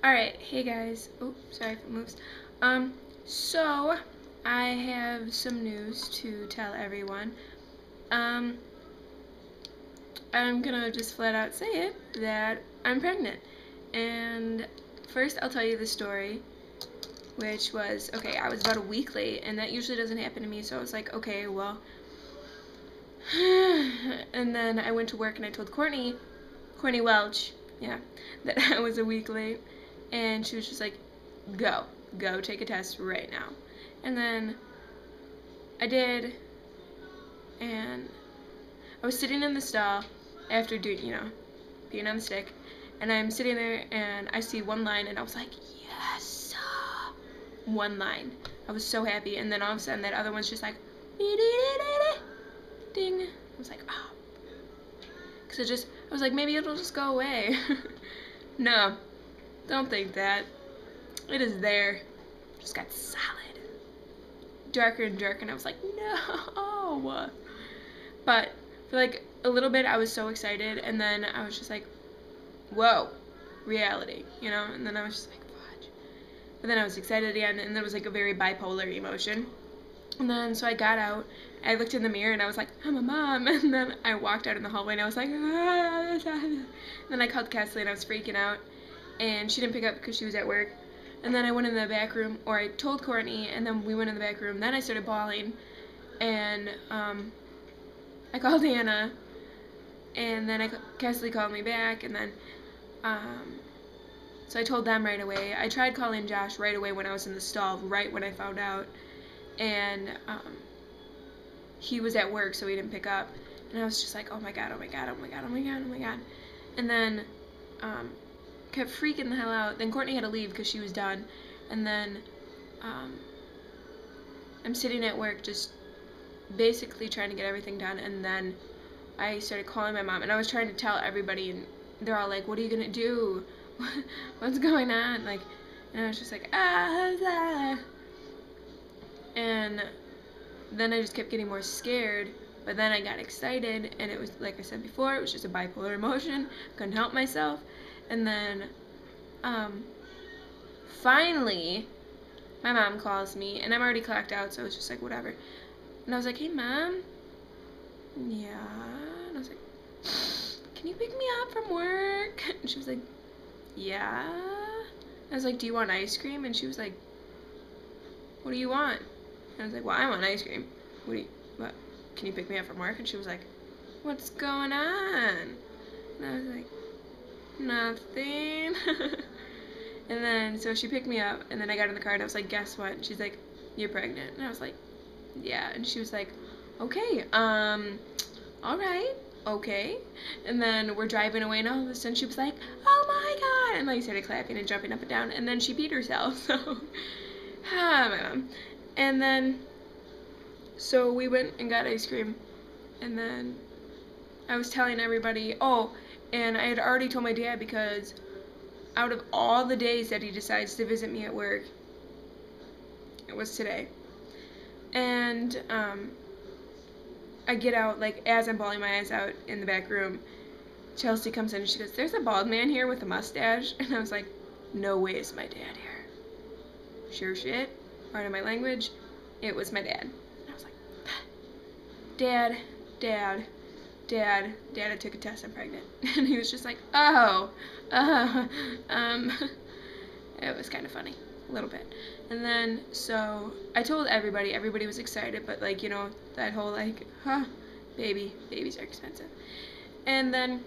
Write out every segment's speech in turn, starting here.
Alright, hey guys. Oh, sorry if it moves. So I have some news to tell everyone. I'm gonna just flat out say it that I'm pregnant. And first I'll tell you the story, which was, okay, I was about a week late, and that usually doesn't happen to me, so I was like, okay, well. And then I went to work and I told Courtney Welch, yeah, that I was a week late. And she was just like, go take a test right now. And then I did, and I was sitting in the stall after doing, being on the stick, and I'm sitting there and I see one line and I was like, yes, one line. I was so happy. And then all of a sudden that other one's just like, ding. I was like, oh. Because I was like, maybe it'll just go away. No, don't think that. It is there. Just got solid. Darker and darker, and I was like, no. But for like a little bit, I was so excited, and then I was just like, whoa, reality, And then I was just like, fudge. But then I was excited again, and it was like a very bipolar emotion. And then so I got out, I looked in the mirror, and I was like, I'm a mom. And then I walked out in the hallway, and I was like, and then I called Kesley, and I was freaking out, and she didn't pick up because she was at work. And then I went in the back room, or I told Courtney, and then we went in the back room. Then I started bawling, and I called Anna, and then Kesley called me back, and then so I told them right away. I tried calling Josh right away when I was in the stall, right when I found out, and he was at work, so he didn't pick up, and I was just like, oh my god, and then kept freaking the hell out. Then Courtney had to leave because she was done, and then I'm sitting at work just basically trying to get everything done, and then I started calling my mom, and I was trying to tell everybody, and they're all like, what are you gonna do? What's going on? Like, and I was just like, ah. And then I just kept getting more scared, but then I got excited, and it was, like I said before, it was just a bipolar emotion, couldn't help myself. And then finally my mom calls me, and I'm already clocked out, so it's just like whatever. And I was like, hey mom. Yeah. And I was like, can you pick me up from work? And she was like, yeah. I was like, do you want ice cream? And she was like, what do you want? And I was like, well, I want ice cream. What? Can you pick me up from work? And she was like, what's going on? And I was like, nothing. And then so she picked me up, and then I got in the car, and I was like, guess what? And she's like, you're pregnant. And I was like, yeah. And she was like, okay, all right, okay. And then we're driving away, and all of a sudden she was like, oh my god, and like started clapping and jumping up and down, and then she peed herself. So my mom. And then so we went and got ice cream, and then I was telling everybody, and I had already told my dad, because out of all the days that he decides to visit me at work, it was today. And I get out, like, as I'm bawling my eyes out in the back room, Chelsea comes in and she goes, there's a bald man here with a mustache. And I was like, no way is my dad here. Sure shit, pardon my language, it was my dad. And I was like, Dad, I took a test, I'm pregnant. And he was just like, it was kind of funny, a little bit. And then, so, I told everybody was excited, but like, that whole like, babies are expensive. And then,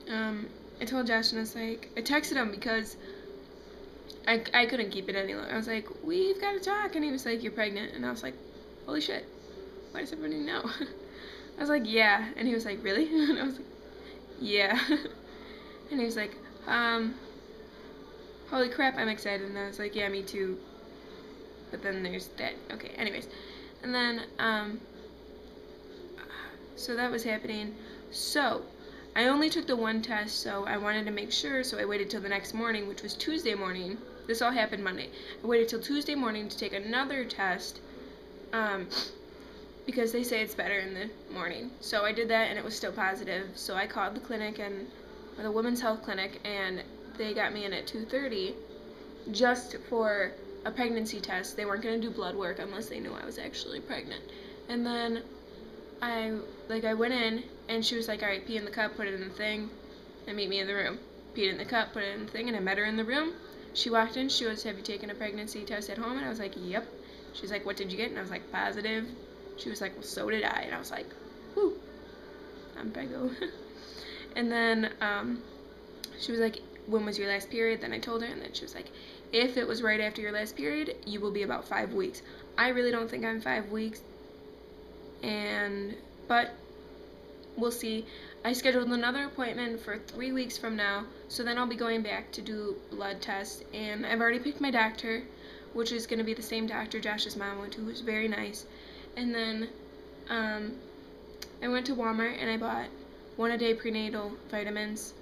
I told Josh, and I was like, I texted him because I couldn't keep it any longer. I was like, we've got to talk, and he was like, you're pregnant, and I was like, holy shit, why does everybody know? I was like, yeah. And he was like, really? And I was like, yeah. And he was like, holy crap, I'm excited. And I was like, yeah, me too. But then there's that. Okay, anyways. And then, so that was happening. So, I only took the one test, so I wanted to make sure, so I waited till the next morning, which was Tuesday morning. This all happened Monday. I waited till Tuesday morning to take another test, because they say it's better in the morning. So I did that, and it was still positive. So I called the clinic, or the women's health clinic, and they got me in at 2:30 just for a pregnancy test. They weren't going to do blood work unless they knew I was actually pregnant. And then I went in, and she was like, all right, pee in the cup, put it in the thing, and meet me in the room. Peed in the cup, put it in the thing, and I met her in the room. She walked in, she goes, have you taken a pregnancy test at home? And I was like, yep. She's like, what did you get? And I was like, positive. She was like, well, so did I. And I was like, whoo, I'm preggo. And then she was like, when was your last period? Then I told her, and then she was like, if it was right after your last period, you will be about 5 weeks. I really don't think I'm 5 weeks, but we'll see. I scheduled another appointment for 3 weeks from now, so then I'll be going back to do blood tests, and I've already picked my doctor, which is going to be the same doctor Josh's mom went to, who's very nice. And then I went to Walmart and I bought 1-a-day prenatal vitamins.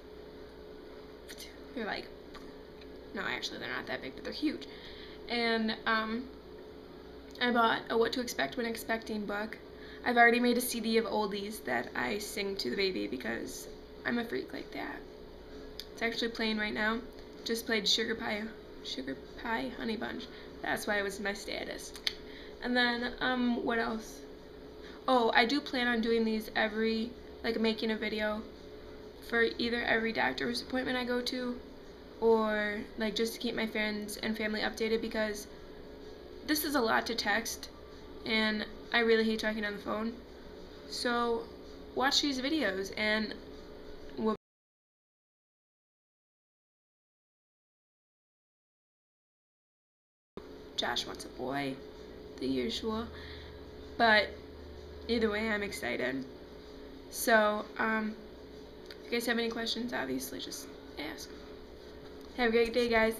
They're like, no, actually they're not that big, but they're huge. And I bought a What to Expect When Expecting book. I've already made a CD of oldies that I sing to the baby because I'm a freak like that. It's actually playing right now. Just played Sugar Pie Honey Bunch. That's why it was my status. And then what else? Oh, I do plan on doing these making a video for either every doctor's appointment I go to, or just to keep my friends and family updated, because this is a lot to text and I really hate talking on the phone. So watch these videos and Josh wants a boy, the usual. But either way, I'm excited. So, if you guys have any questions, obviously just ask. Have a great day, guys.